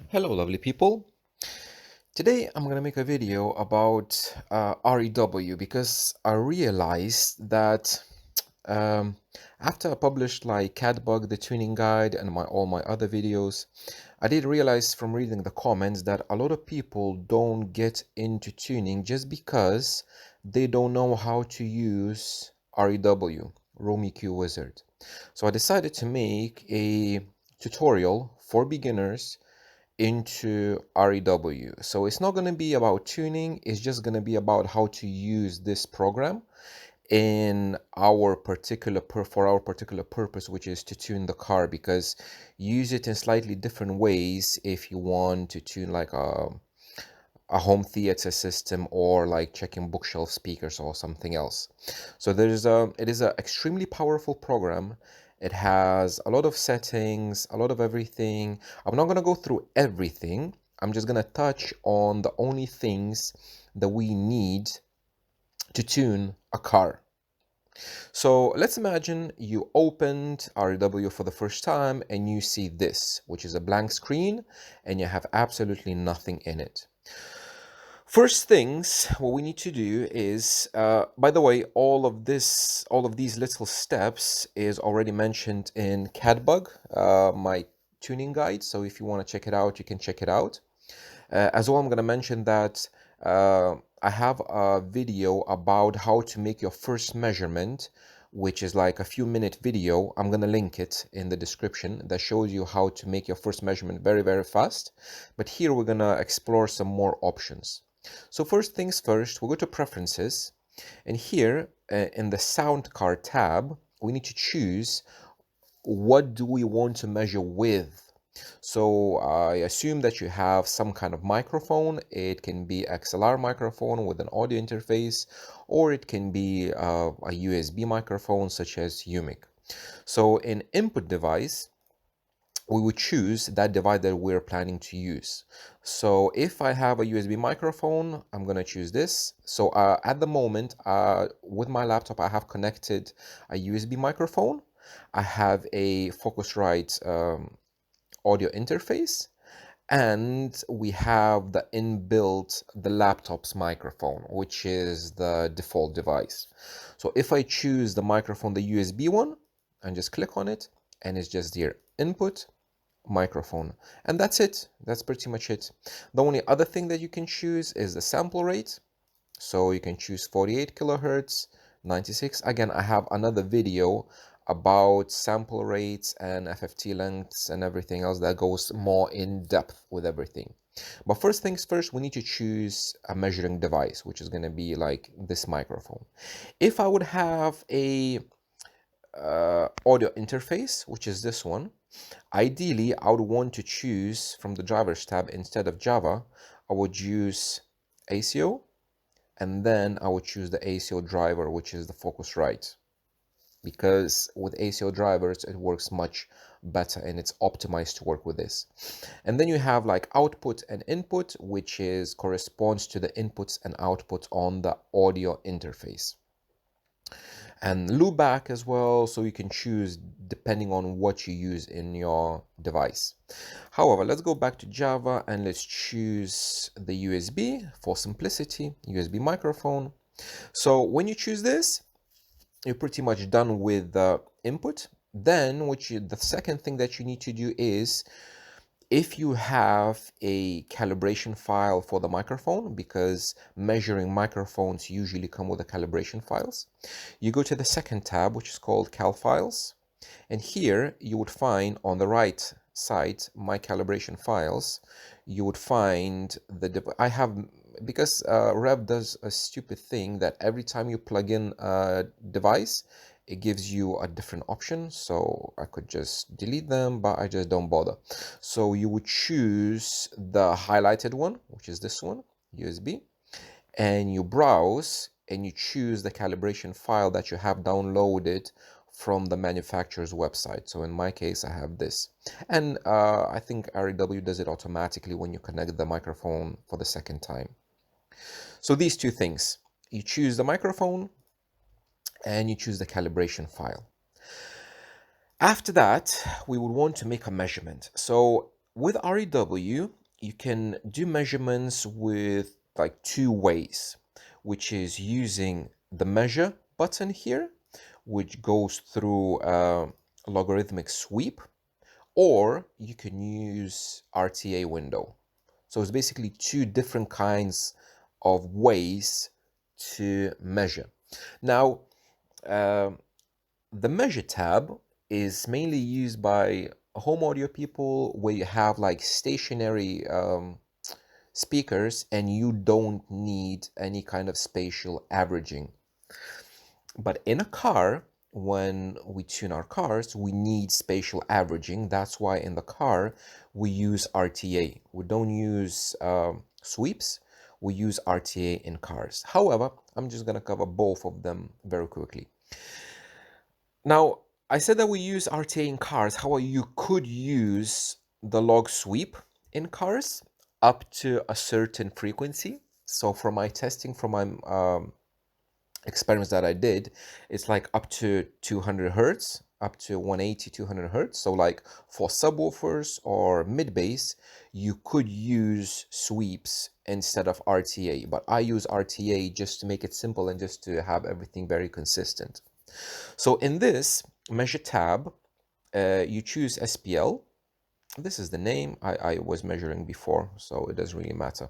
Hello, lovely people. Today I'm going to make a video about REW because I realized that um, after I published like Catbug, the tuning guide, and all my other videos, I did realize from reading the comments that a lot of people don't get into tuning just because they don't know how to use REW, Romy Q Wizard. So I decided to make a tutorial for beginners into REW. So it's not going to be about tuning, it's just going to be about how to use this program in our particular for our particular purpose, which is to tune the car, because you use it in slightly different ways if you want to tune like a home theater system or like checking bookshelf speakers or something else. So it is an extremely powerful program. It has a lot of settings, a lot of everything. I'm not going to go through everything. I'm just going to touch on the only things that we need to tune a car. So let's imagine you opened REW for the first time and you see this, which is a blank screen, and you have absolutely nothing in it. First things, what we need to do is, by the way, all of these little steps is already mentioned in Catbug, my tuning guide. So if you want to check it out, you can check it out. As well, I'm going to mention that I have a video about how to make your first measurement, which is like a few minute video. I'm going to link it in the description that shows you how to make your first measurement very, very fast. But here we're going to explore some more options. So first things first, we'll go to preferences, and here in the sound card tab, we need to choose what do we want to measure with. So I assume that you have some kind of microphone. It can be XLR microphone with an audio interface, or it can be a USB microphone such as UMIC. So in input device, we would choose that device that we're planning to use. So if I have a USB microphone, I'm going to choose this. So at the moment, with my laptop, I have connected a USB microphone. I have a Focusrite audio interface, and we have the laptop's microphone, which is the default device. So if I choose the microphone, the USB one, and just click on it, and it's just here, input, microphone, and that's it. That's pretty much it. The only other thing that you can choose is the sample rate. So you can choose 48 kilohertz, 96. Again, I have another video about sample rates and FFT lengths and everything else that goes more in depth with everything. But first things first, we need to choose a measuring device, which is going to be like this microphone. If I would have a audio interface, which is this one, ideally, I would want to choose from the drivers tab. Instead of Java, I would use ACO, and then I would choose the ACO driver, which is the Focusrite, because with ACO drivers, it works much better and it's optimized to work with this. And then you have like output and input, which is corresponds to the inputs and outputs on the audio interface, and loop back as well, so you can choose depending on what you use in your device. However, let's go back to Java and let's choose the USB for simplicity, USB microphone. So when you choose this, you're pretty much done with the input. Then the second thing that you need to do is, if you have a calibration file for the microphone, because measuring microphones usually come with the calibration files, you go to the second tab, which is called Cal Files. And here you would find on the right side, My Calibration Files, you would find I have, because REW does a stupid thing that every time you plug in a device, it gives you a different option. So I could just delete them, but I just don't bother. So you would choose the highlighted one, which is this one, USB, and you browse and you choose the calibration file that you have downloaded from the manufacturer's website. So in my case, I have this. And I think REW does it automatically when you connect the microphone for the second time. So these two things, you choose the microphone and you choose the calibration file. After that, we would want to make a measurement. So with REW, you can do measurements with like two ways, which is using the measure button here, which goes through a logarithmic sweep, or you can use RTA window. So it's basically two different kinds of ways to measure. Now, uh, the measure tab is mainly used by home audio people where you have like stationary speakers and you don't need any kind of spatial averaging. But in a car, when we tune our cars, we need spatial averaging. That's why in the car, we use RTA. We don't use sweeps. We use RTA in cars. However, I'm just going to cover both of them very quickly. Now, I said that we use RTA in cars. However, you could use the log sweep in cars up to a certain frequency. So for my testing, for my experiments that I did, it's like up to 200 hertz, up to 180, 200 hertz. So like for subwoofers or mid bass, you could use sweeps instead of RTA, but I use RTA just to make it simple and just to have everything very consistent. So in this measure tab, you choose SPL. This is the name I was measuring before, so it doesn't really matter.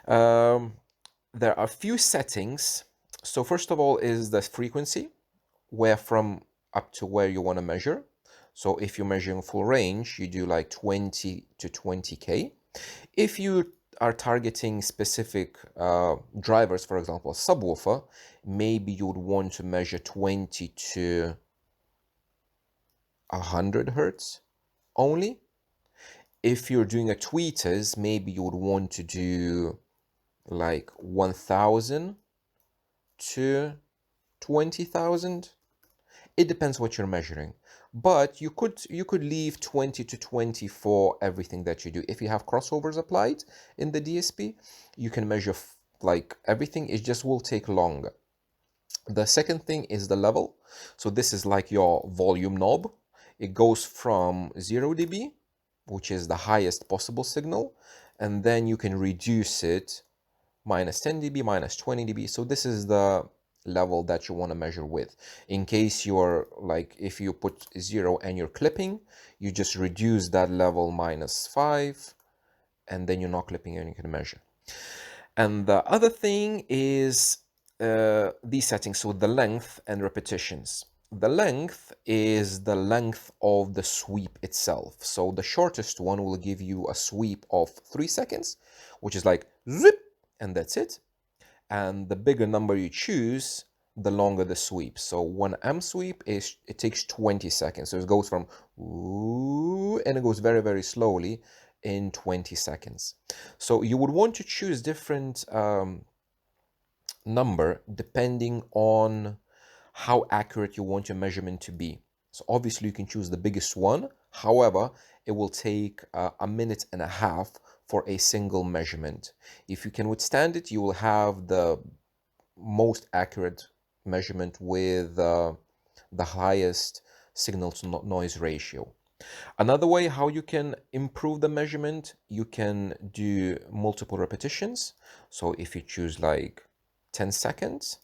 There are a few settings. So first of all is the frequency, where from up to where you want to measure. So if you're measuring full range, you do like 20 to 20K. If you are targeting specific drivers, for example, a subwoofer, maybe you would want to measure 20 to 100 hertz only. If you're doing a tweeters, maybe you would want to do like 1000 to 20,000. It depends what you're measuring, but you could leave 20 to 20 for everything that you do. If you have crossovers applied in the DSP, you can measure like everything. It just will take longer. The second thing is the level. So this is like your volume knob. It goes from 0 dB, which is the highest possible signal, and then you can reduce it minus 10 dB, minus 20 dB. So this is the level that you want to measure with. In case you're like, if you put 0 and you're clipping, you just reduce that level minus 5, and then you're not clipping and you can measure. And the other thing is these settings, so the length and repetitions. The length is the length of the sweep itself. So the shortest one will give you a sweep of 3 seconds, which is like zip, and that's it. And the bigger number you choose, the longer the sweep. So 1 sweep is, it takes 20 seconds. So it goes from ooh, and it goes very, very slowly in 20 seconds. So you would want to choose different number depending on how accurate you want your measurement to be. So obviously you can choose the biggest one. However, it will take a minute and a half for a single measurement. If you can withstand it, you will have the most accurate measurement with the highest signal to noise ratio. Another way how you can improve the measurement, you can do multiple repetitions. So if you choose like 10 seconds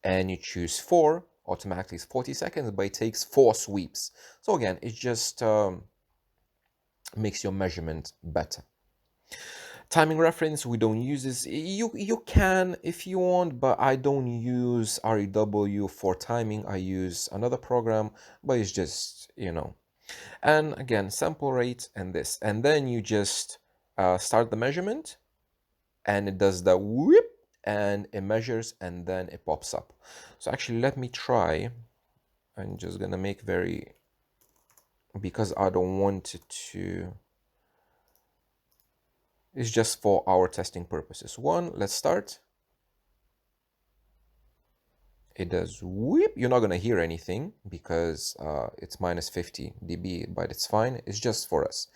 and you choose 4, automatically it's 40 seconds, but it takes 4 sweeps. So again, it just makes your measurement better. Timing reference, we don't use this. You can if you want, but I don't use REW for timing. I use another program, but it's just, you know. And again, sample rate and this. And then you just start the measurement and it does the whoop and it measures and then it pops up. So actually, let me try. I'm just gonna make very, because I don't want it to, it's just for our testing purposes. Let's start. It does whoop. You're not gonna hear anything because it's minus 50 dB, but it's fine. It's just for us.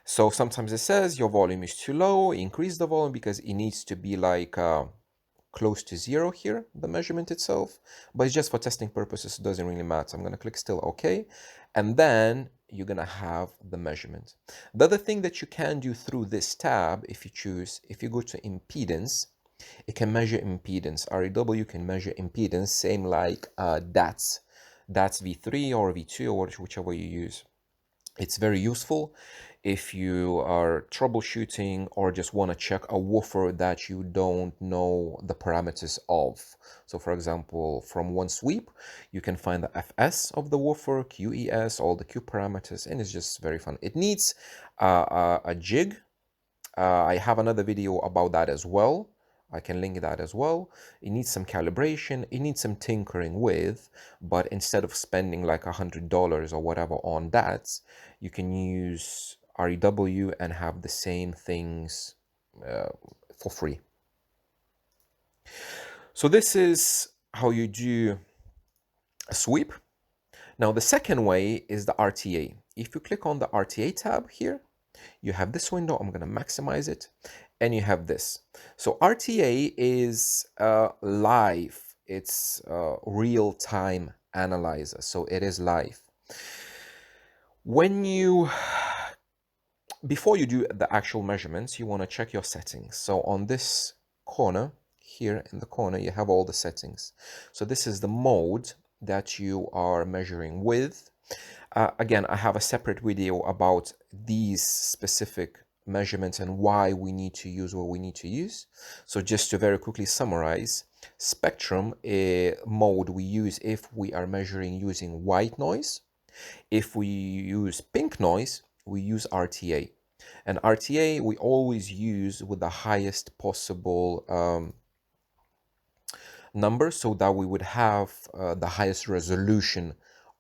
So sometimes it says your volume is too low, increase the volume because it needs to be like close to 0 here, the measurement itself, but it's just for testing purposes, it doesn't really matter. I'm gonna click still OK, and then you're gonna have the measurement. The other thing that you can do through this tab, if you choose, if you go to impedance, it can measure impedance. REW can measure impedance, same like DATS V3 or V2 or whichever you use. It's very useful if you are troubleshooting or just want to check a woofer that you don't know the parameters of. So for example, from one sweep, you can find the FS of the woofer, QES, all the Q parameters, and it's just very fun. It needs a jig. I have another video about that as well. I can link that as well. It needs some calibration. It needs some tinkering with, but instead of spending like $100 or whatever on that, you can use REW and have the same things for free. So this is how you do a sweep. Now the second way is the RTA. If you click on the RTA tab here, you have this window. I'm going to maximize it, and you have this. So RTA is live. It's real-time analyzer, so it is live. When you, before you do the actual measurements, you want to check your settings. So on this corner here in the corner, you have all the settings. So this is the mode that you are measuring with. Again, I have a separate video about these specific measurements and why we need to use what we need to use. So just to very quickly summarize, spectrum mode we use if we are measuring using white noise. If we use pink noise, we use RTA. And RTA we always use with the highest possible number, so that we would have the highest resolution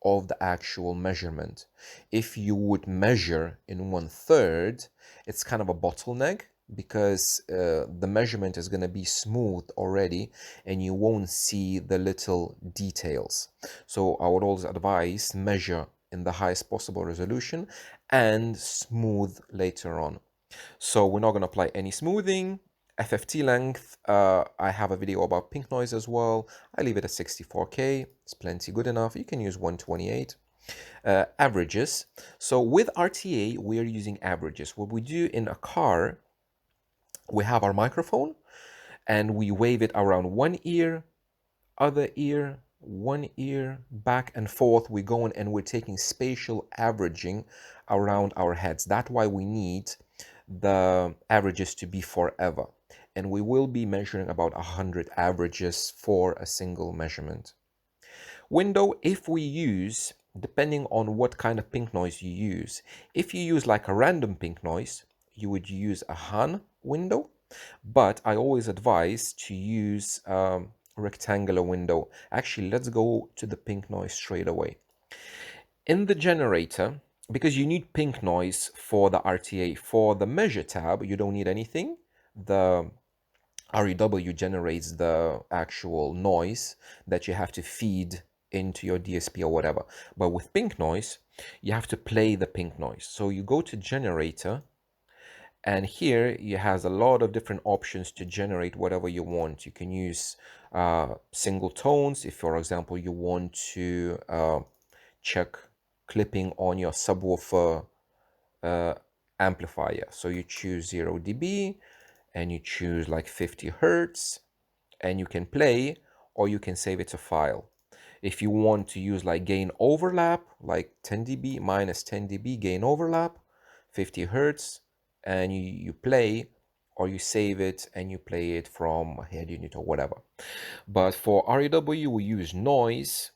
of the actual measurement. If you would measure in 1/3, it's kind of a bottleneck because the measurement is going to be smooth already and you won't see the little details. So I would always advise measure in the highest possible resolution and smooth later on. So we're not going to apply any smoothing. FFT length, I have a video about pink noise as well. I leave it at 64K. It's plenty good enough. You can use 128. Averages. So with RTA, we are using averages. What we do in a car, we have our microphone and we wave it around one ear, other ear, one ear, back and forth. We're going and we're taking spatial averaging around our heads. That's why we need the averages to be forever. And we will be measuring about 100 averages for a single measurement. Window, if we use, depending on what kind of pink noise you use, if you use like a random pink noise, you would use a Han window, but I always advise to use rectangular window. Actually, let's go to the pink noise straight away. In the generator, because you need pink noise for the RTA, for the measure tab, you don't need anything. The REW generates the actual noise that you have to feed into your DSP or whatever. But with pink noise, you have to play the pink noise. So you go to generator, and here it has a lot of different options to generate whatever you want. You can use single tones. If, for example, you want to check clipping on your subwoofer amplifier. So you choose 0 dB and you choose like 50 Hertz and you can play, or you can save it to file. If you want to use like gain overlap, like 10 dB minus 10 dB gain overlap, 50 Hertz, and you play, or you save it and you play it from a head unit or whatever. But for REW, we use noise,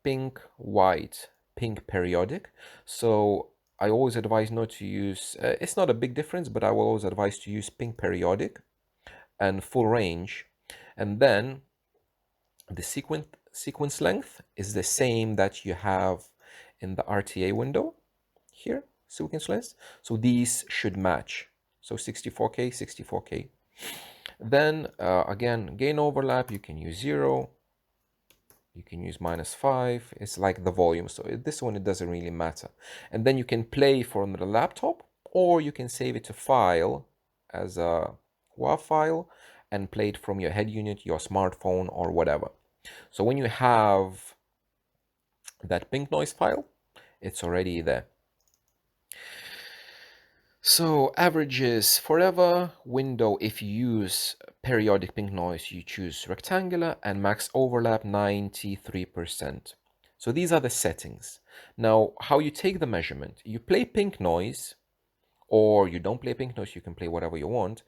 pink, white, pink periodic. So I always advise not to use, it's not a big difference, but I will always advise to use pink periodic and full range. And then the sequence length is the same that you have in the RTA window here, sequence length. So these should match. So 64K, 64K. Then again, gain overlap, you can use 0. You can use -5. It's like the volume. So this one, it doesn't really matter. And then you can play from the laptop, or you can save it to file as a WAV file and play it from your head unit, your smartphone, or whatever. So when you have that pink noise file, it's already there. So averages forever, window, if you use periodic pink noise, you choose rectangular, and max overlap 93%. So these are the settings. Now, how you take the measurement, you play pink noise, or you don't play pink noise, you can play whatever you want.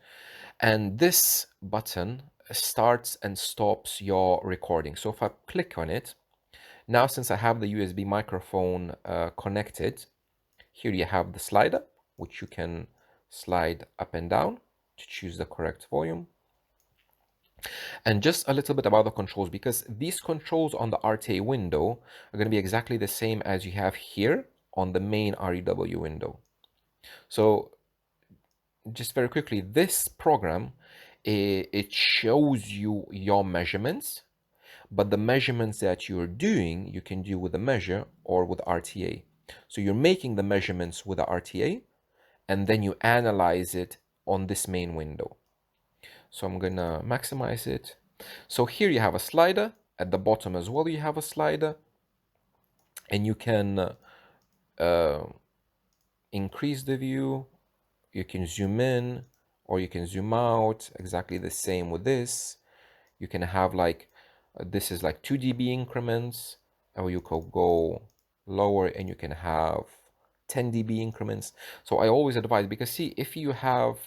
And this button starts and stops your recording. So if I click on it, now since I have the USB microphone connected, here you have the slider, which you can slide up and down to choose the correct volume. And just a little bit about the controls, because these controls on the RTA window are going to be exactly the same as you have here on the main REW window. So just very quickly, this program, it shows you your measurements, but the measurements that you're doing, you can do with a measure or with RTA. So you're making the measurements with the RTA, and then you analyze it on this main window. So I'm gonna maximize it. So here you have a slider, at the bottom as well you have a slider, and you can increase the view, you can zoom in, or you can zoom out, exactly the same with this. You can have like, this is like 2 dB increments, or you could go lower and you can have 10 dB increments. So I always advise, because see, if you have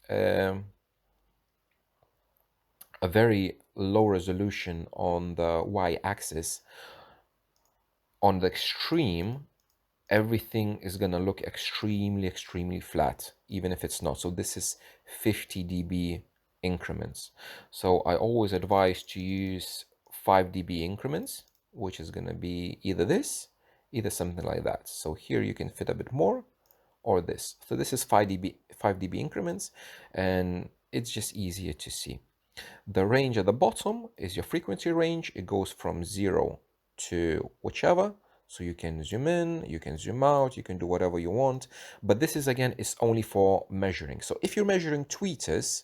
a very low resolution on the y-axis, on the extreme, everything is going to look extremely flat, even if it's not. So this is 50 dB increments. So I always advise to use 5 dB increments, which is going to be either this, either something like that. So here you can fit a bit more, or this. So this is 5 dB increments, and it's just easier to see. The range at the bottom is your frequency range. It goes from 0 to whichever. So you can zoom in, you can zoom out, you can do whatever you want. But this is, again, is only for measuring. So if you're measuring tweeters,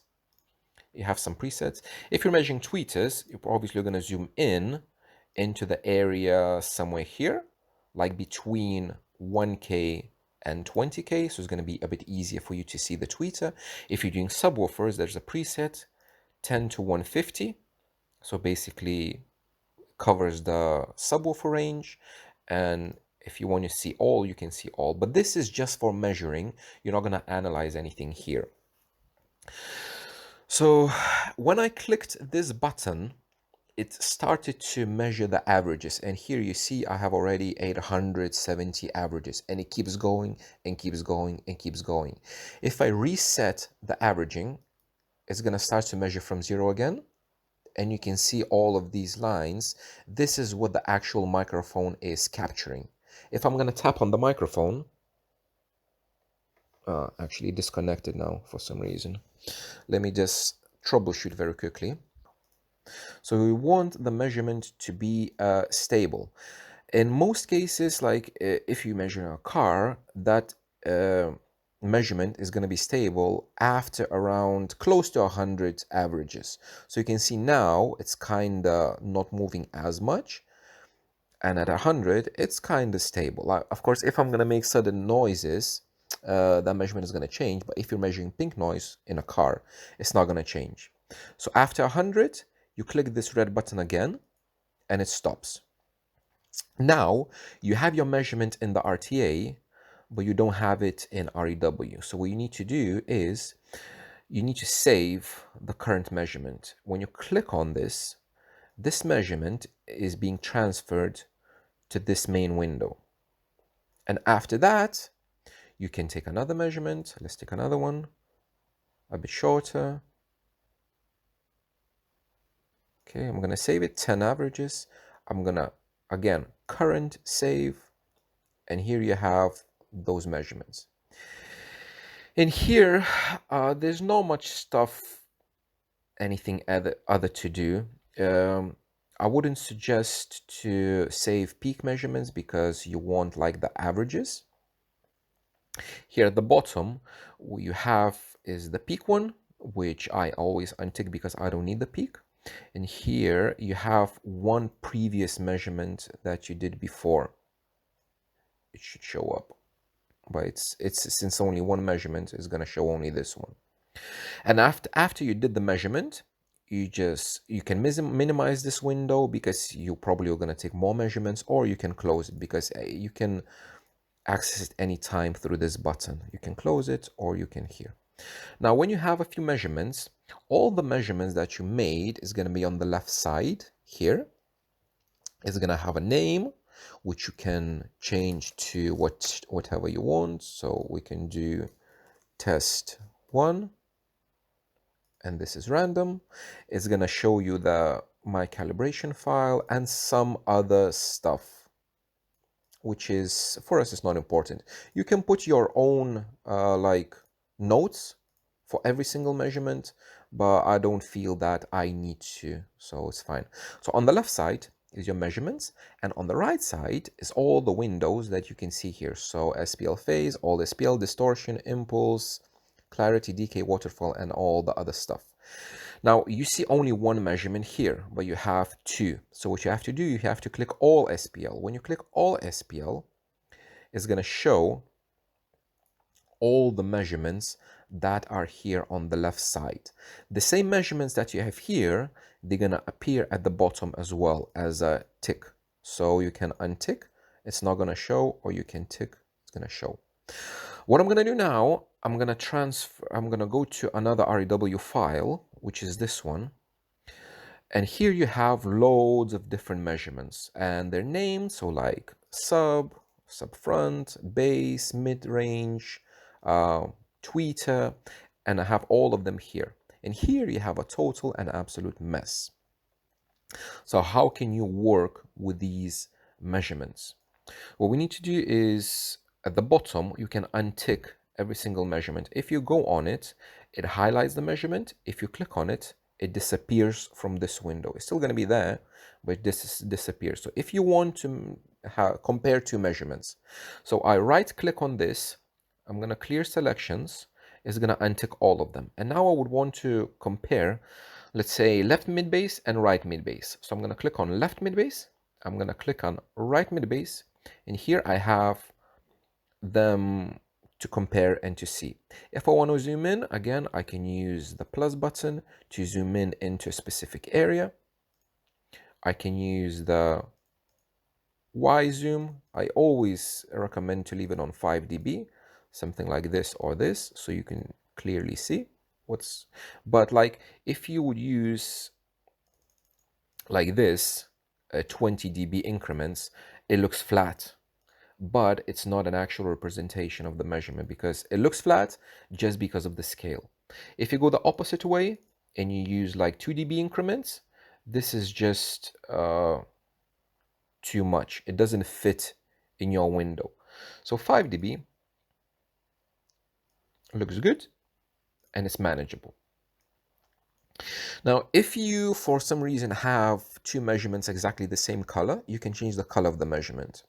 you have some presets. If you're measuring tweeters, you're obviously going to zoom in into the area somewhere here, like between 1K and 20K. So it's going to be a bit easier for you to see the tweeter. If you're doing subwoofers, there's a preset 10 to 150. So basically covers the subwoofer range. And if you want to see all, you can see all. But this is just for measuring. You're not going to analyze anything here. So when I clicked this button, it started to measure the averages. And here you see I have already 870 averages, and it keeps going and keeps going and keeps going. If I reset the averaging, it's going to start to measure from 0 again. And you can see all of these lines. This is what the actual microphone is capturing. If I'm going to tap on the microphone, actually disconnected now for some reason. Let me just troubleshoot very quickly. So we want the measurement to be stable. In most cases, like if you measure a car, that measurement is going to be stable after around close to 100 averages. So you can see now it's kind of not moving as much. And at 100, it's kind of stable. Of course, if I'm going to make sudden noises, that measurement is going to change. But if you're measuring pink noise in a car, it's not going to change. So after 100, you click this red button again, and it stops. Now, you have your measurement in the RTA, but you don't have it in REW. So what you need to do is you need to save the current measurement. When you click on this, this measurement is being transferred to this main window. And after that, you can take another measurement. Let's take another one, a bit shorter. Okay, I'm gonna save it, 10 averages. I'm gonna, again, current save, and here you have those measurements. In here, there's not much stuff, anything other to do. I wouldn't suggest to save peak measurements because you want like the averages. Here at the bottom, what you have is the peak one, which I always untick because I don't need the peak. And here you have one previous measurement that you did before. it should show up. But it's since only one measurement, is gonna show only this one. And after you did the measurement, you can minimize this window because you probably are gonna take more measurements, or you can close it because you can access it anytime through this button. You can close it or you can here. Now, when you have a few measurements, all the measurements that you made is going to be on the left side here. It's going to have a name, which you can change to whatever you want. So we can do test 1, and this is random. It's going to show you my calibration file and some other stuff, which is, for us, it's not important. You can put your own like notes for every single measurement, but I don't feel that I need to, so it's fine. So on the left side is your measurements, and on the right side is all the windows that you can see here. So SPL phase, all SPL, distortion, impulse, clarity, decay, waterfall, and all the other stuff. Now, you see only one measurement here, but you have two. So what you have to do, you have to click all SPL. When you click all SPL, it's going to show all the measurements that are here on the left side. The same measurements that you have here, they're going to appear at the bottom as well as a tick. So you can untick, it's not going to show, or you can tick, it's going to show. What I'm going to do now, I'm going to go to another REW file, which is this one. And here you have loads of different measurements and their names. So like sub front, base, mid-range, tweeter, and I have all of them here. And here you have a total and absolute mess. So how can you work with these measurements? What we need to do is at the bottom, you can untick every single measurement. If you go on it, it highlights the measurement. If you click on it, it disappears from this window. It's still going to be there, but this disappears. So if you want to compare two measurements, so I right click on this, I'm going to clear selections, it's going to untick all of them. And now I would want to compare, let's say left mid base and right mid base. So I'm going to click on left mid base, I'm going to click on right mid base, and here I have them to compare and to see. If I want to zoom in, again, I can use the plus button to zoom in into a specific area. I can use the Y zoom. I always recommend to leave it on 5 dB, something like this or this, so you can clearly see what's, but like if you would use like this, 20 dB increments, it looks flat, but it's not an actual representation of the measurement because it looks flat just because of the scale. If you go the opposite way and you use like 2 dB increments, this is just too much. It doesn't fit in your window. So 5 dB looks good and it's manageable. Now, if you for some reason have two measurements exactly the same color, you can change the color of the measurement.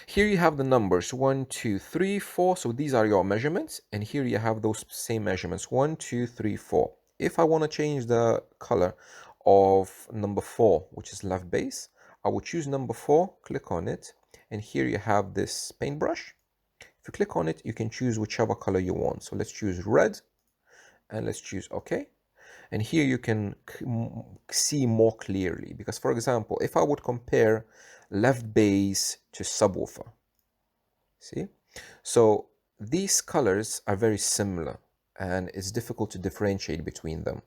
Here you have the numbers 1, 2, 3, 4. So these are your measurements. And here you have those same measurements 1, 2, 3, 4. If I want to change the color of number 4, which is left base, I will choose number 4, click on it. And here you have this paintbrush. If you click on it, you can choose whichever color you want. So let's choose red and let's choose OK. And here you can see more clearly because, for example, if I would compare left base to subwoofer, see? So these colors are very similar and it's difficult to differentiate between them.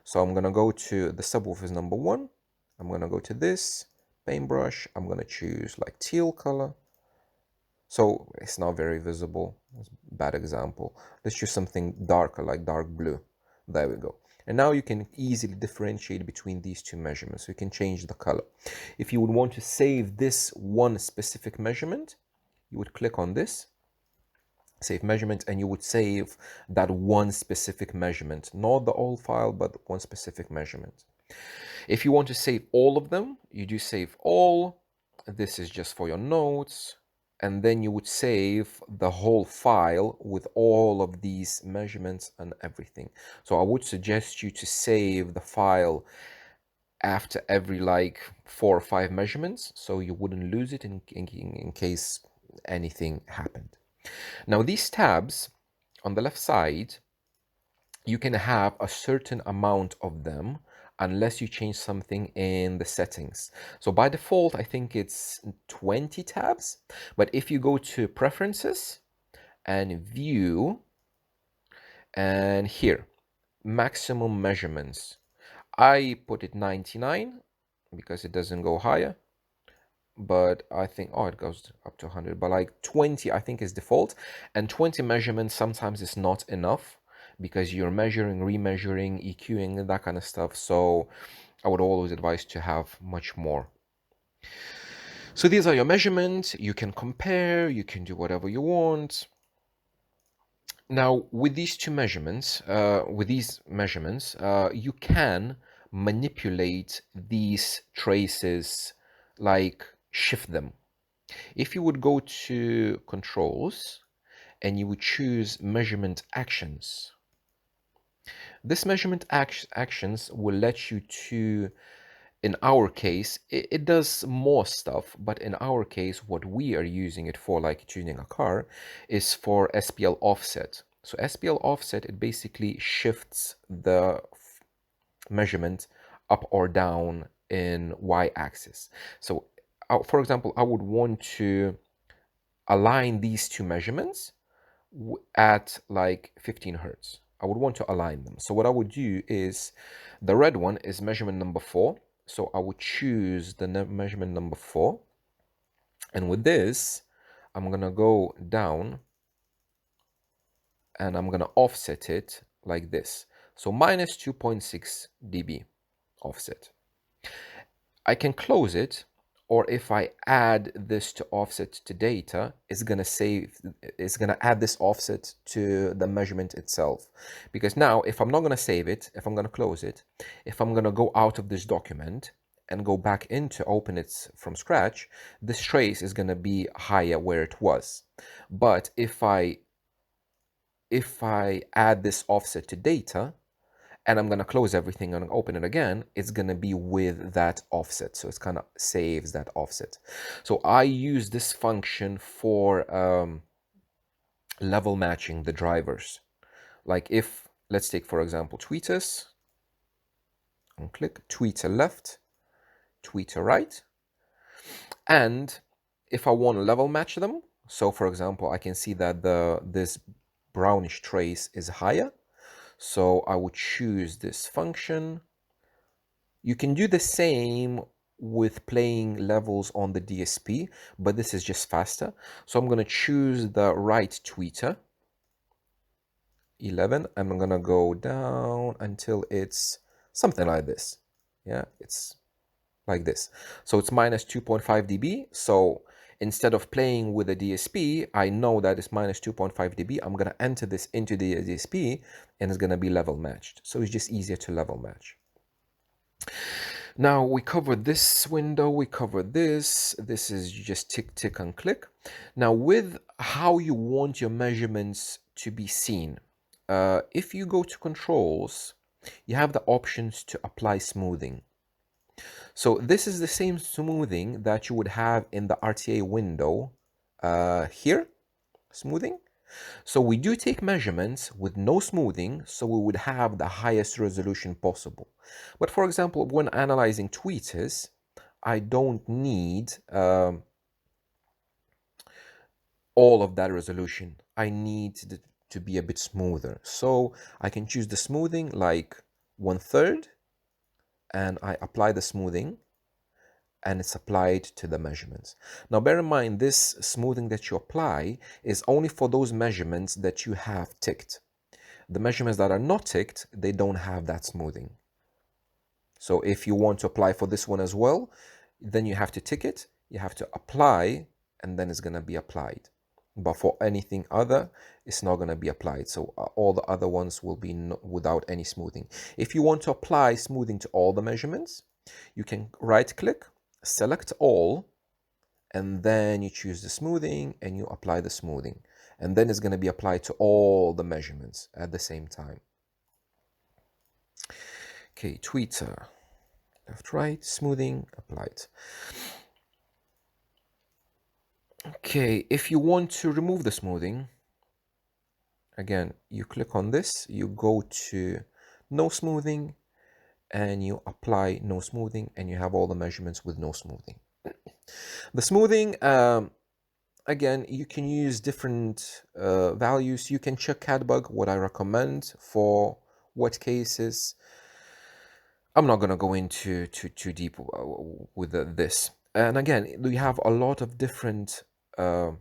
So I'm going to go to the subwoofer is number 1. I'm going to go to this paintbrush. I'm going to choose like teal color. So it's not very visible. It's a bad example. Let's choose something darker like dark blue. There we go. And now you can easily differentiate between these two measurements. So you can change the color. If you would want to save this one specific measurement, you would click on this, save measurement, and you would save that one specific measurement, not the whole file, but one specific measurement. If you want to save all of them, you do save all. This is just for your notes. And then you would save the whole file with all of these measurements and everything. So I would suggest you to save the file after every like 4 or 5 measurements, so you wouldn't lose it in case anything happened. Now these tabs on the left side, you can have a certain amount of them unless you change something in the settings. So by default, I think it's 20 tabs, but if you go to preferences and view, and here, maximum measurements, I put it 99 because it doesn't go higher, but I think, oh, it goes up to 100, but like 20 I think is default, and 20 measurements sometimes is not enough because you're measuring, remeasuring, EQing, that kind of stuff. So I would always advise to have much more. So these are your measurements. You can compare, you can do whatever you want. Now, with these measurements, you can manipulate these traces, like shift them. If you would go to controls and you would choose measurement actions, this measurement actions will let you to, in our case, it does more stuff, but in our case, what we are using it for, like tuning a car, is for SPL offset. So SPL offset, it basically shifts the measurement up or down in y-axis. So for example, I would want to align these two measurements at like 15 hertz. I would want to align them. So what I would do is, the red one is measurement number 4. So I would choose the measurement number 4. And with this, I'm going to go down and I'm going to offset it like this. So minus 2.6 dB offset. I can close it, or if I add this to offset to data, it's going to add this offset to the measurement itself. Because now, if I'm not going to save it, if I'm going to close it, if I'm going to go out of this document and go back in to open it from scratch, this trace is going to be higher where it was. But if I add this offset to data, and I'm going to close everything and open it again, it's going to be with that offset. So it's kind of saves that offset. So I use this function for level matching the drivers. Like if, let's take, for example, tweeters, and click tweeter left, tweeter right. And if I want to level match them, so for example, I can see that this brownish trace is higher. So I would choose this function. You can do the same with playing levels on the DSP, but this is just faster. So I'm going to choose the right tweeter, 11, and I'm going to go down until it's something like this. Yeah, it's like this. So it's minus 2.5 dB. So instead of playing with a DSP, I know that it's minus 2.5 dB. I'm going to enter this into the DSP and it's going to be level matched. So it's just easier to level match. Now we covered this window, we covered this. This is just tick, tick, and click. Now with how you want your measurements to be seen, if you go to controls, you have the options to apply smoothing. So this is the same smoothing that you would have in the RTA window here, smoothing. So we do take measurements with no smoothing, so we would have the highest resolution possible. But for example, when analyzing tweeters, I don't need all of that resolution. I need to be a bit smoother. So I can choose the smoothing like 1/3, and I apply the smoothing, and it's applied to the measurements. Now bear in mind, this smoothing that you apply is only for those measurements that you have ticked. The measurements that are not ticked, they don't have that smoothing. So if you want to apply for this one as well, then you have to tick it, you have to apply, and then it's going to be applied. But for anything other, it's not going to be applied. So all the other ones will be without any smoothing. If you want to apply smoothing to all the measurements, you can right click, select all, and then you choose the smoothing and you apply the smoothing. And then it's going to be applied to all the measurements at the same time. Okay, tweeter, left, right, smoothing, applied. Okay, if you want to remove the smoothing, again, you click on this, you go to no smoothing, and you apply no smoothing, and you have all the measurements with no smoothing. The smoothing, again, you can use different values. You can check CADbug, what I recommend for what cases. I'm not gonna go into too deep with this. And again, we have a lot of different uh,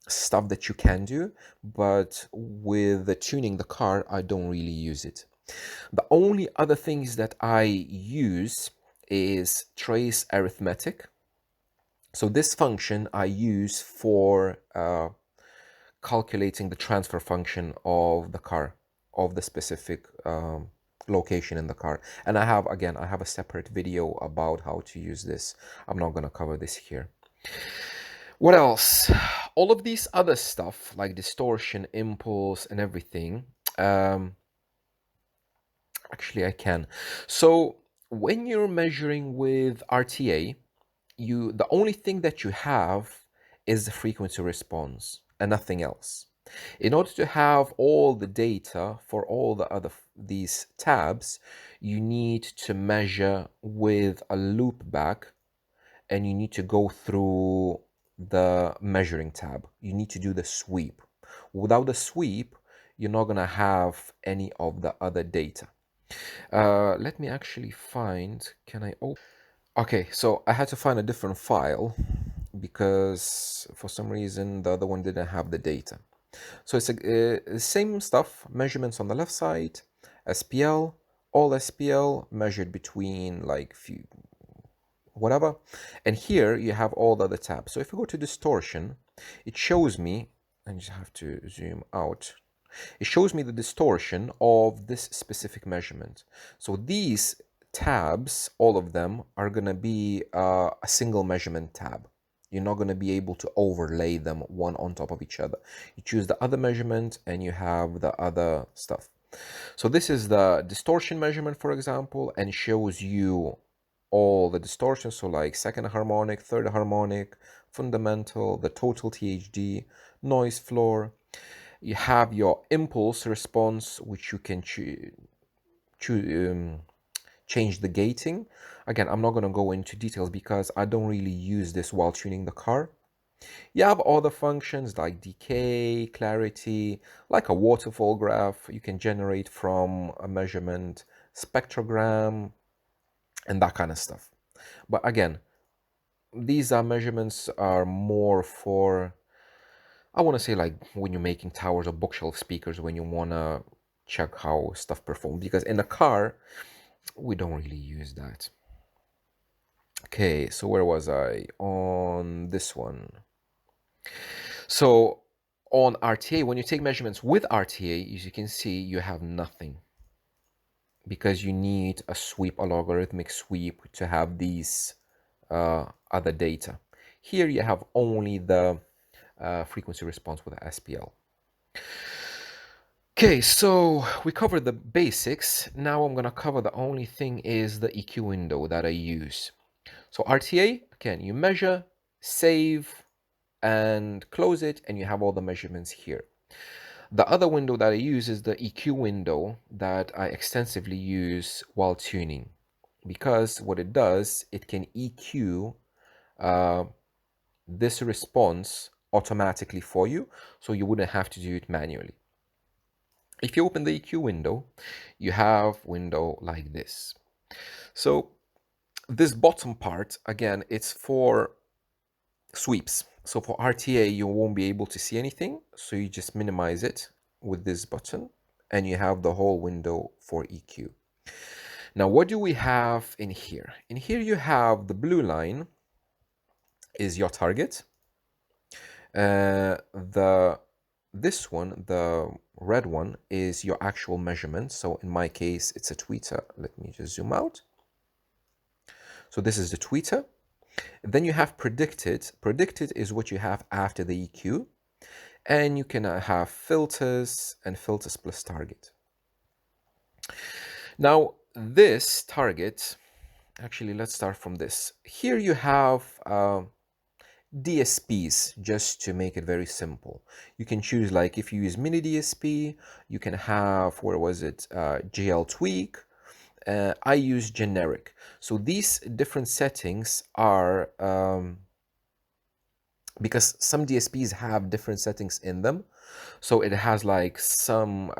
stuff that you can do, but with the tuning the car, I don't really use it. The only other things that I use is trace arithmetic. So this function I use for calculating the transfer function of the car, of the specific location in the car. And I have a separate video about how to use this. I'm not going to cover this here. What else? All of these other stuff like distortion, impulse, and everything. Um, Actually, I can. So when you're measuring with RTA, the only thing that you have is the frequency response and nothing else. In order to have all the data for all the other these tabs, you need to measure with a loop back, and you need to go through the measuring tab. You need to do the sweep. Without the sweep, you're not gonna have any of the other data. Let me actually find, can I open? Okay, so I had to find a different file because for some reason the other one didn't have the data. So it's same stuff, measurements on the left side, SPL, all SPL measured between like few, whatever. And here you have all the other tabs. So if we go to distortion, it shows me, I just have to zoom out. It shows me the distortion of this specific measurement. So these tabs, all of them, are going to be a single measurement tab. You're not going to be able to overlay them one on top of each other. You choose the other measurement and you have the other stuff. So this is the distortion measurement, for example, and shows you all the distortions. So like second harmonic, third harmonic, fundamental, the total THD, noise floor. You have your impulse response, which you can change the gating. Again, I'm not going to go into details because I don't really use this while tuning the car. You have other functions like decay, clarity, like a waterfall graph you can generate from a measurement, spectrogram, and that kind of stuff. But again, these are measurements are more for, I want to say, like when you're making towers or bookshelf speakers, when you want to check how stuff performs. Because in a car, we don't really use that. Okay, so where was I? On this one. So on RTA, when you take measurements with RTA, as you can see, you have nothing. Because you need a sweep, a logarithmic sweep, to have these other data. Here you have only the frequency response with the SPL. Okay, so we covered the basics. Now I'm going to cover the only thing is the EQ window that I use. So RTA, again, you measure, save, and close it, and you have all the measurements here. The other window that I use is the EQ window that I extensively use while tuning, because what it does, it can EQ this response automatically for you, so you wouldn't have to do it manually. If you open the EQ window, you have window like this. So this bottom part, again, it's for sweeps. So for RTA, you won't be able to see anything. So you just minimize it with this button and you have the whole window for EQ. Now, what do we have in here? In here, you have the blue line is your target. This one, the red one, is your actual measurement. So in my case, it's a tweeter. Let me just zoom out. So this is the tweeter. Then you have predicted. Predicted is what you have after the EQ. And you can have filters and filters plus target. Now, this target, actually, let's start from this. Here you have DSPs, just to make it very simple. You can choose, like, if you use mini DSP, you can have, where was it, JL tweak. I use generic. So these different settings are because some DSPs have different settings in them. So it has like some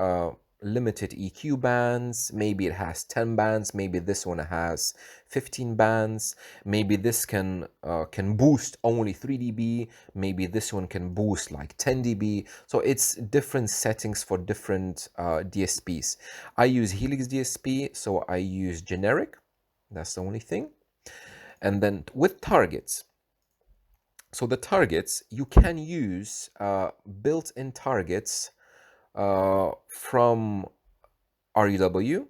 limited EQ bands. Maybe it has 10 bands. Maybe this one has 15 bands. Maybe this can boost only 3 dB. Maybe this one can boost like 10 dB. So it's different settings for different DSPs. I use Helix DSP, so I use generic. That's the only thing. And then with targets, so the targets, you can use built-in targets from REW.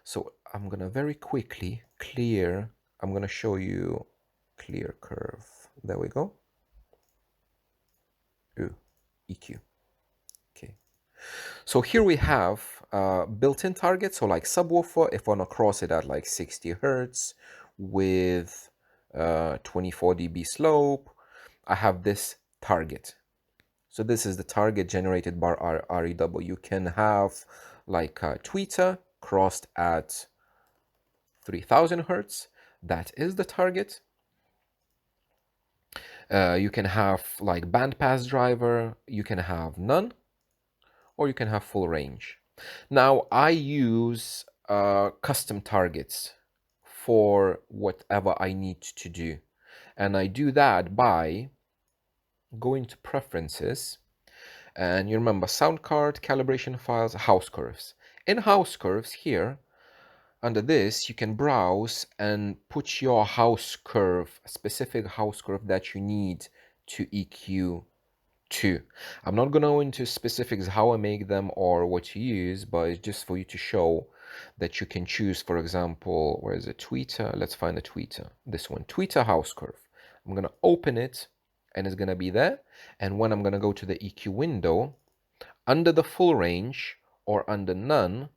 So I'm gonna very quickly clear, I'm gonna show you clear curve. There we go. Ooh, EQ. Okay. So here we have built-in targets. So like subwoofer, if I wanna cross it at like 60 Hertz with 24 dB slope, I have this target. So this is the target generated by REW. You can have like a tweeter crossed at 3000 Hertz. That is the target. You can have like bandpass driver. You can have none, or you can have full range. Now I use custom targets for whatever I need to do. And I do that by going to preferences. And you remember sound card, calibration files, house curves. In house curves here, under this, you can browse and put your house curve, a specific house curve that you need to EQ to. I'm not going to go into specifics how I make them or what to use, but it's just for you to show that you can choose, for example, where is it? Tweeter. Let's find a tweeter. This one, tweeter house curve. I'm going to open it and it's going to be there. And when I'm going to go to the EQ window, under the full range or under none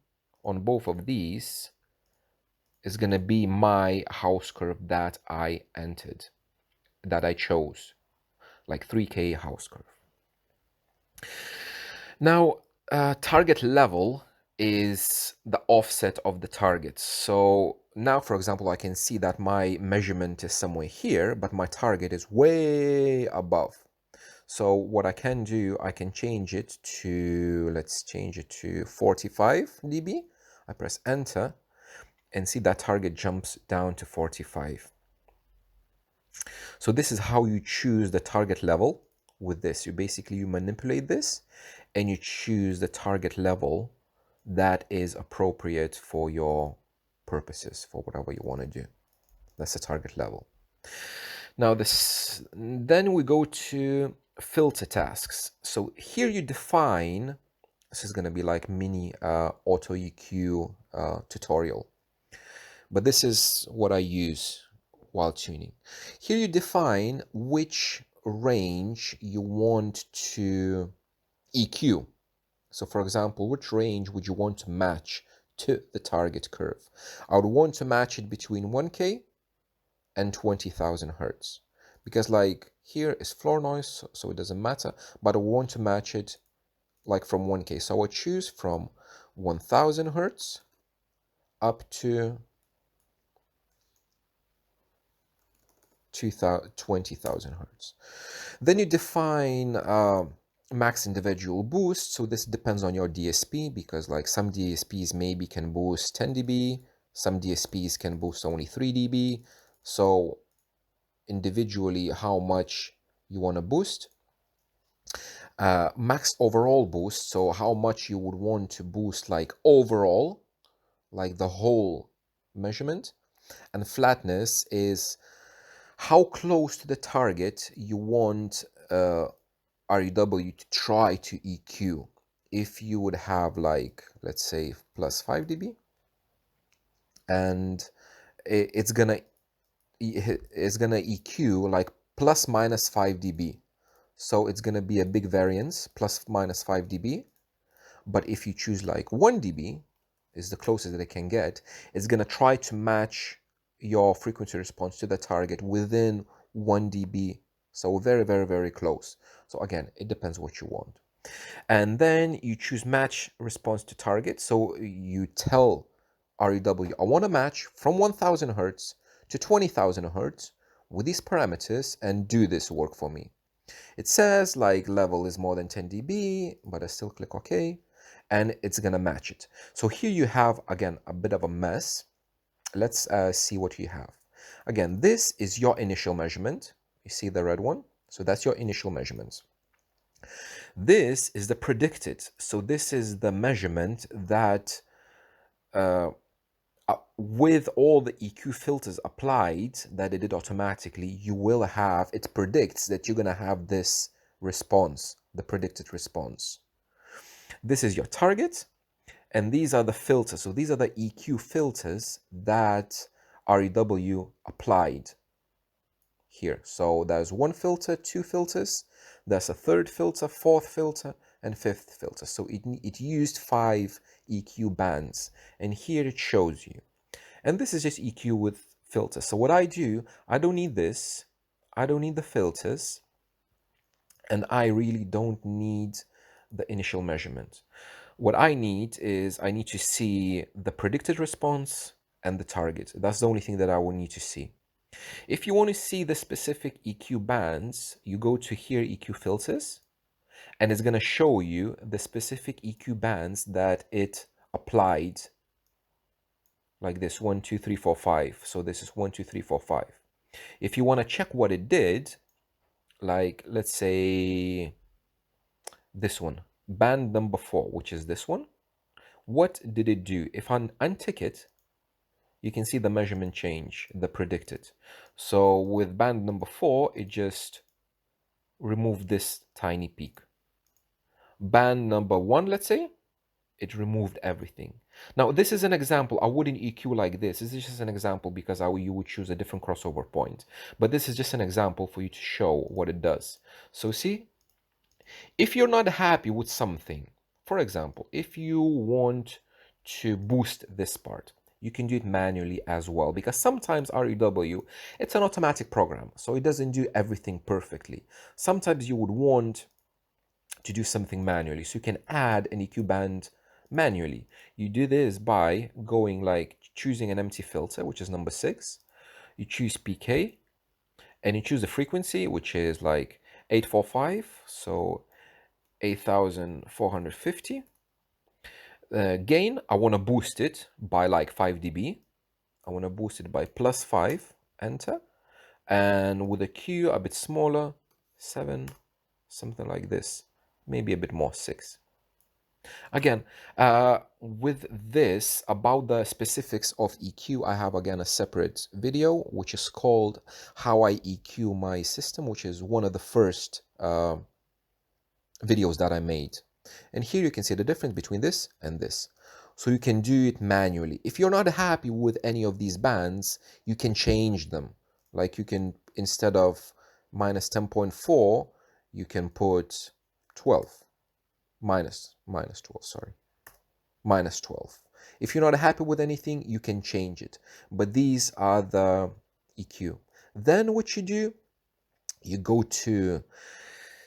on both of these is going to be my house curve that I entered, that I chose, like 3K house curve. Now, target level is the offset of the target. So now, for example, I can see that my measurement is somewhere here, but my target is way above. So what I can do, I can change it to, let's change it to 45 dB. I press enter and see that target jumps down to 45. So this is how you choose the target level with this. You manipulate this and you choose the target level that is appropriate for your purposes, for whatever you want to do. That's the target level. Now then we go to filter tasks. So here you define, this is going to be like mini auto EQ tutorial, but this is what I use while tuning. Here you define which range you want to EQ. So for example, which range would you want to match to the target curve? I would want to match it between 1K and 20,000 Hertz. Because like here is floor noise, so it doesn't matter, but I want to match it like from 1K. So I would choose from 1000 Hertz up to 20,000 Hertz. Then you define max individual boost. So this depends on your DSP, because like some DSPs maybe can boost 10 dB, some DSPs can boost only 3 dB. So individually, how much you want to boost. Max overall boost, so how much you would want to boost like overall, like the whole measurement. And flatness is how close to the target you want REW to try to EQ. If you would have like, let's say plus 5 dB, and it's gonna EQ like plus minus 5 dB. So it's gonna be a big variance, plus minus 5 dB. But if you choose like 1 dB, is the closest that it can get, it's gonna try to match your frequency response to the target within 1 dB So very, very, very close. So again, it depends what you want. And then you choose match response to target. So you tell REW, I want to match from 1000 hertz to 20,000 hertz with these parameters and do this work for me. It says like level is more than 10 dB, but I still click OK, and it's gonna match it. So here you have, again, a bit of a mess. Let's see what you have. Again, this is your initial measurement. You see the red one? So that's your initial measurements. This is the predicted. So this is the measurement that with all the EQ filters applied that it did automatically, you will have, it predicts that you're going to have this response, the predicted response. This is your target, and these are the filters. So these are the EQ filters that REW applied here. So there's one filter, two filters, there's a third filter, fourth filter, and fifth filter. So it used 5 EQ bands, and here it shows you. And this is just EQ with filters. So what I do, I don't need this. I don't need the filters. And I really don't need the initial measurement. What I need is I need to see the predicted response and the target. That's the only thing that I will need to see. If you want to see the specific EQ bands, you go to here, EQ filters, and it's going to show you the specific EQ bands that it applied, like this 1, 2, 3, 4, 5. So this is 1, 2, 3, 4, 5. If you want to check what it did, like let's say this one, band number 4, which is this one, what did it do? If I untick it, you can see the measurement change, the predicted. So with band number 4, it just removed this tiny peak. Band number 1, let's say, it removed everything. Now, this is an example. I wouldn't EQ like this. This is just an example because you would choose a different crossover point. But this is just an example for you to show what it does. So see, if you're not happy with something, for example, if you want to boost this part, you can do it manually as well, because sometimes REW, it's an automatic program, so it doesn't do everything perfectly. Sometimes you would want to do something manually, so you can add an EQ band manually. You do this by going like choosing an empty filter, which is number 6. You choose PK, and you choose the frequency, which is like 845, so 8450. Gain, I want to boost it by like 5 dB. I want to boost it by +5, enter. And with a Q a bit smaller, 7, something like this, maybe a bit more, 6. Again, with this, about the specifics of EQ, I have again a separate video, which is called How I EQ My System, which is one of the first videos that I made. And here you can see the difference between this and this. So you can do it manually. If you're not happy with any of these bands, you can change them. Like you can, instead of -10.4, you can put 12. Minus 12, sorry. -12. If you're not happy with anything, you can change it. But these are the EQ. Then what you do, you go to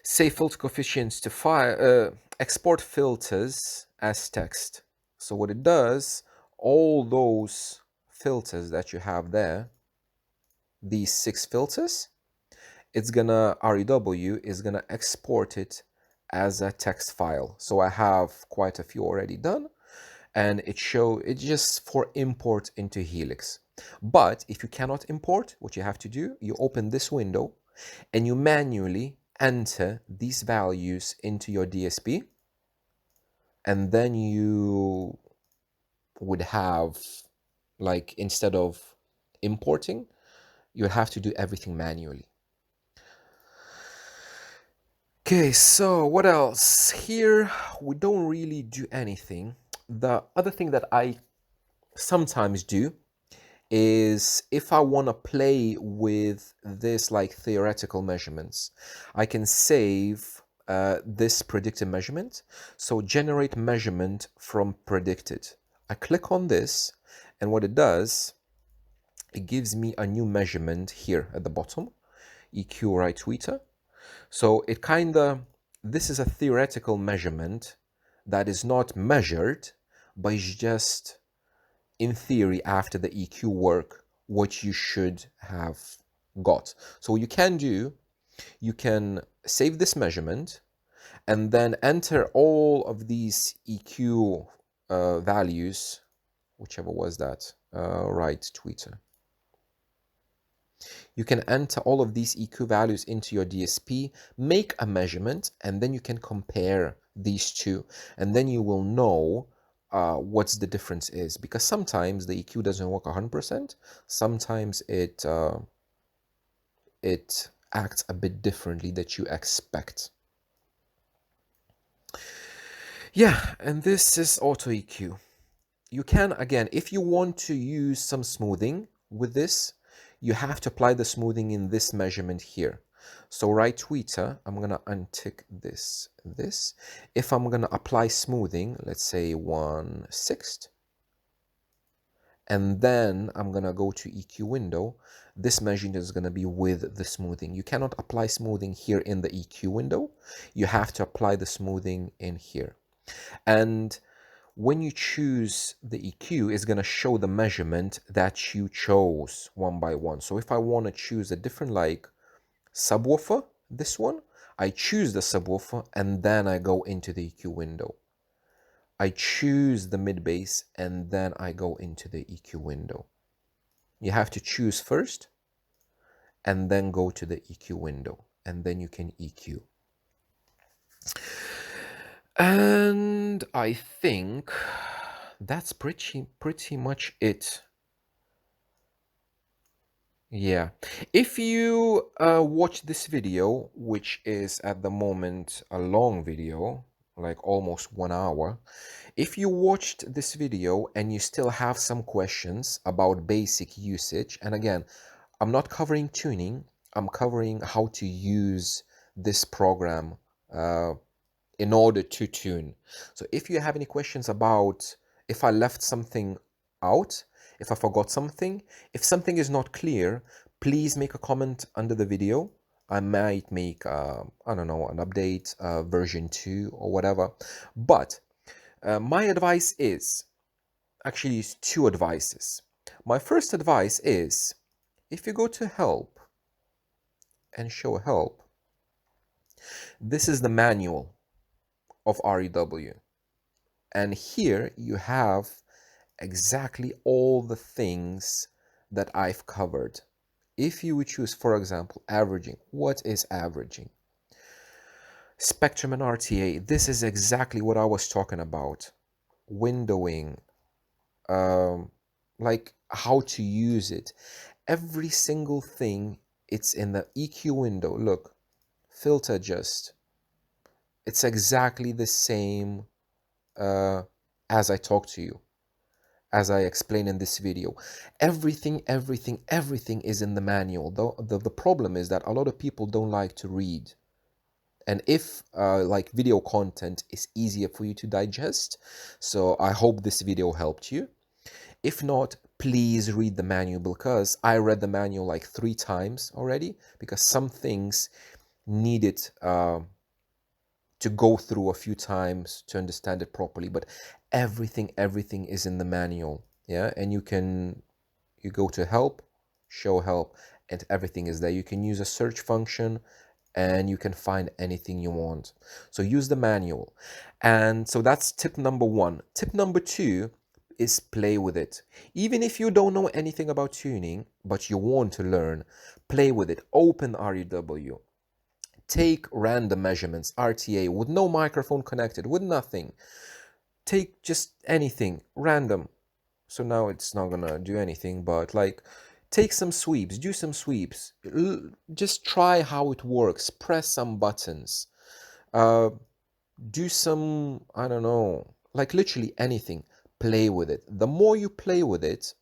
save filter coefficients to file, export filters as text. So what it does, all those filters that you have there, these 6 filters, it's gonna, REW is gonna export it as a text file. So I have quite a few already done, and it's just for import into Helix. But if you cannot import, what you have to do, you open this window and you manually enter these values into your DSP, and then you would have, like, instead of importing, you have to do everything manually. Okay, so what else? Here we don't really do anything. The other thing that I sometimes do is, if I want to play with this like theoretical measurements, I can save this predicted measurement. So generate measurement from predicted. I click on this, and what it does, it gives me a new measurement here at the bottom. EQ right tweeter. So it this is a theoretical measurement that is not measured, but is just in theory after the EQ work, what you should have got. So what you can do, you can save this measurement and then enter all of these EQ values, whichever was that, right tweeter. You can enter all of these EQ values into your DSP, make a measurement, and then you can compare these two. And then you will know what's the difference is. Because sometimes the EQ doesn't work 100%. Sometimes it acts a bit differently that you expect. Yeah, and this is auto EQ. You can, again, if you want to use some smoothing with this, you have to apply the smoothing in this measurement here. So right tweeter, I'm gonna untick this. If I'm gonna apply smoothing, let's say 1/6, and then I'm gonna go to EQ window, this measurement is gonna be with the smoothing. You cannot apply smoothing here in the EQ window. You have to apply the smoothing in here. And when you choose the EQ, it's going to show the measurement that you chose one by one. So if I want to choose a different like subwoofer, this one, I choose the subwoofer and then I go into the EQ window. I choose the mid bass and then I go into the EQ window. You have to choose first and then go to the EQ window and then you can EQ. And I think that's pretty much it. Yeah. If you watch this video, which is at the moment a long video, like almost 1 hour, if you watched this video and you still have some questions about basic usage, and again, I'm not covering tuning, I'm covering how to use this program in order to tune. So if you have any questions about if I left something out, if I forgot something, if something is not clear, please make a comment under the video. I might make, I don't know, an update, version 2 or whatever. But my advice is, actually it's 2 advices. My first advice is, if you go to help and show help, this is the manual of REW. And here you have exactly all the things that I've covered. If you would choose, for example, averaging, what is averaging? Spectrum and RTA, this is exactly what I was talking about. Windowing, like how to use it. Every single thing, it's in the EQ window. Look, filter adjust. It's exactly the same as I talk to you, as I explain in this video. Everything is in the manual. The problem is that a lot of people don't like to read. And if like video content is easier for you to digest, so I hope this video helped you. If not, please read the manual, because I read the manual like 3 times already, because some things needed to go through a few times to understand it properly. But everything is in the manual. Yeah, and you go to help, show help, and everything is there. You can use a search function and you can find anything you want. So use the manual. And so that's tip number 1. Tip number 2 is play with it. Even if you don't know anything about tuning, but you want to learn, play with it. Open REW. Take random measurements, RTA, with no microphone connected, with nothing. Take just anything, random. So now it's not gonna do anything, but like, take some sweeps, do some sweeps. Just try how it works. Press some buttons. Do some, I don't know, like literally anything. Play with it. The more you play with it,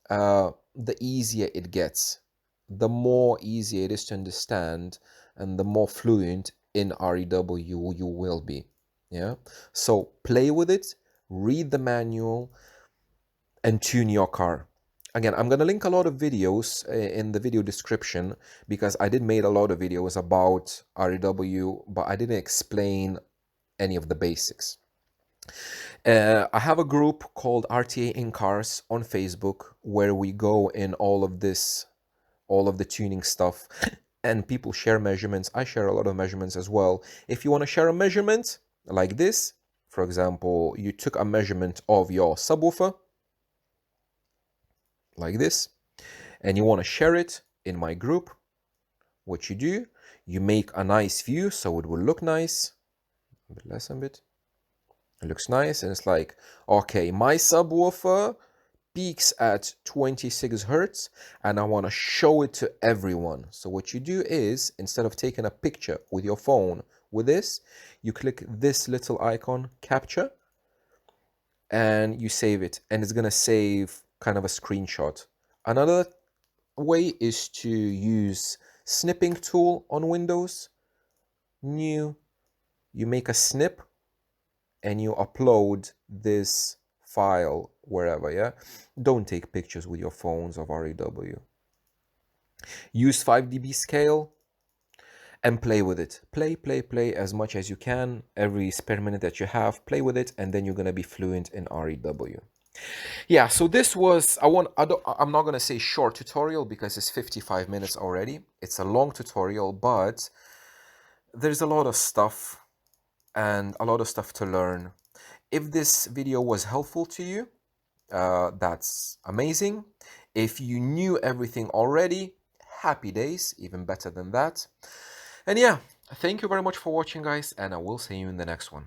the easier it gets. The more easier it is to understand, and the more fluent in REW you will be. Yeah. So play with it, read the manual, and tune your car. Again, I'm going to link a lot of videos in the video description because I did made a lot of videos about REW, but I didn't explain any of the basics. I have a group called RTA in Cars on Facebook where we go in all of this, all of the tuning stuff, and people share measurements. I share a lot of measurements as well. If you want to share a measurement like this, for example, you took a measurement of your subwoofer like this, and you want to share it in my group, what you do, you make a nice view so it will look nice. A bit less, a bit. It looks nice, and it's like, okay, my subwoofer peaks at 26 hertz and I want to show it to everyone. So what you do is, instead of taking a picture with your phone with this, you click this little icon, capture, and you save it, and it's going to save kind of a screenshot. Another way is to use snipping tool on Windows. New, you make a snip and you upload this file wherever, yeah? Don't take pictures with your phones of REW. Use 5 dB scale and play with it. Play as much as you can. Every spare minute that you have, play with it, and then you're gonna be fluent in REW. Yeah, so this was, I'm not gonna say short tutorial because it's 55 minutes already. It's a long tutorial, but there's a lot of stuff and a lot of stuff to learn. If this video was helpful to you, that's amazing. If you knew everything already, happy days, even better than that. And yeah, thank you very much for watching, guys, and I will see you in the next one.